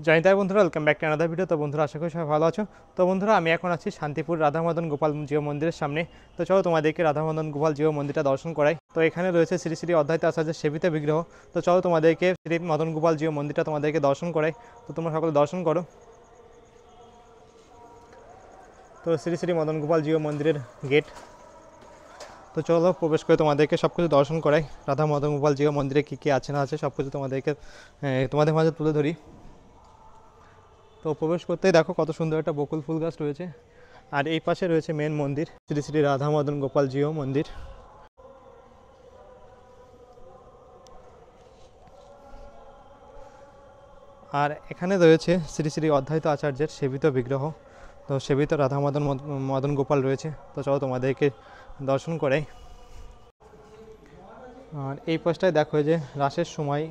জয় তাই বন্ধুরা, welcome back to another video. তো বন্ধুরা, আশা করি সবাই ভালো আছো। তো বন্ধুরা, আমি এখন আছি শান্তিপুর রাধা মদন গোপাল জিও মন্দিরের সামনে। তো চলো তোমাদেরকে রাধা মদন গোপাল জিও মন্দিরটা দর্শন করাই। তো এখানে রয়েছে শ্রী শ্রী অদ্বৈত আচার্যের সেবিত বিগ্রহ। তো চলো তোমাদেরকে শ্রী মদন গোপাল জিও মন্দিরটা তোমাদেরকে দর্শন করাই। তো তোমরা সকলে দর্শন করো। তো শ্রী শ্রী মদন গোপাল জিও মন্দিরের গেট। তো চলো প্রবেশ করে তোমাদেরকে সব কিছু দর্শন করাই। রাধা মদন গোপাল জিও মন্দিরে কী কী আছে না আছে সব কিছু তোমাদেরকে তোমাদের মাঝে তুলে ধরি। তো প্রবেশ করতেই দেখো কত সুন্দর একটা বকুল ফুল গাছ রয়েছে। আর এই পাশে রয়েছে মেন মন্দির, শ্রী শ্রী রাধা মদন গোপাল জিও মন্দির। আর এখানে রয়েছে শ্রী শ্রী অদ্বৈত আচার্যের সেবিত বিগ্রহ। তো সেবিত রাধা মদন মদন গোপাল রয়েছে। তো চলো তোমাদেরকে দর্শন করাই। আর এই পাশটায় দেখো যে রাসের সময়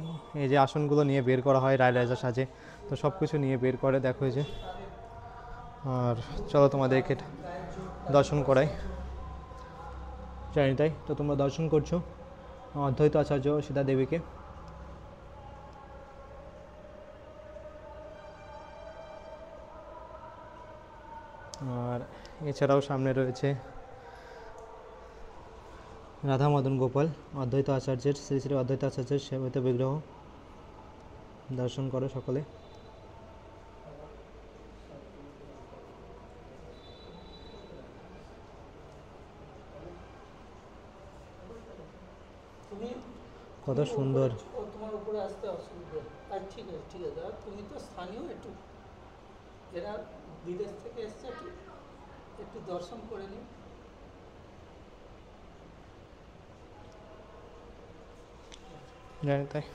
এই যে আসনগুলো নিয়ে বের করা হয় রায় রাজা সাজে। তো সব কিছু নিয়ে বের করে দেখো যে। আর চলো তোমাদেরকে দর্শন করাই। জানি তাই। তো তোমরা দর্শন করছো অদ্বৈত আচার্য সীতা দেবীকে। আর এছাড়াও সামনে রয়েছে রাধা মদন গোপাল অদ্বৈত আচার্যের শ্রী শ্রী অদ্বৈত আচার্যের সেবিত বিগ্রহ। দর্শন করো সকলে। কত সুন্দর। তোমার উপরে আসতে অসুবিধা। আর ঠিক আছে ঠিক আছে, তুমি তো স্থানীয়, একটু এরা বিদেশ থেকে এসছে, একটু একটু দর্শন করে নিন। জানি তাই।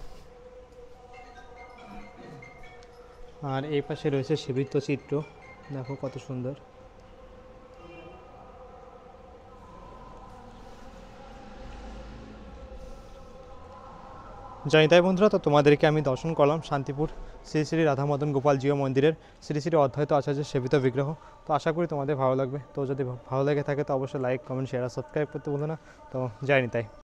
আর এই পাশে রয়েছে সেবিত চিত্র, দেখো কত সুন্দর। জানি তাই বন্ধুরা, তো তোমাদেরকে আমি দর্শন করলাম শান্তিপুর শ্রী শ্রী রাধা মদন গোপাল জিও মন্দিরের শ্রী শ্রী অদ্বৈত আচার্যের সেবিত বিগ্রহ। তো আশা করি তোমাদের ভালো লাগবে। তো যদি ভালো লেগে থাকে তো অবশ্যই লাইক, কমেন্ট, শেয়ার আর সাবস্ক্রাইব করতে ভুলো না। তো জানি তাই।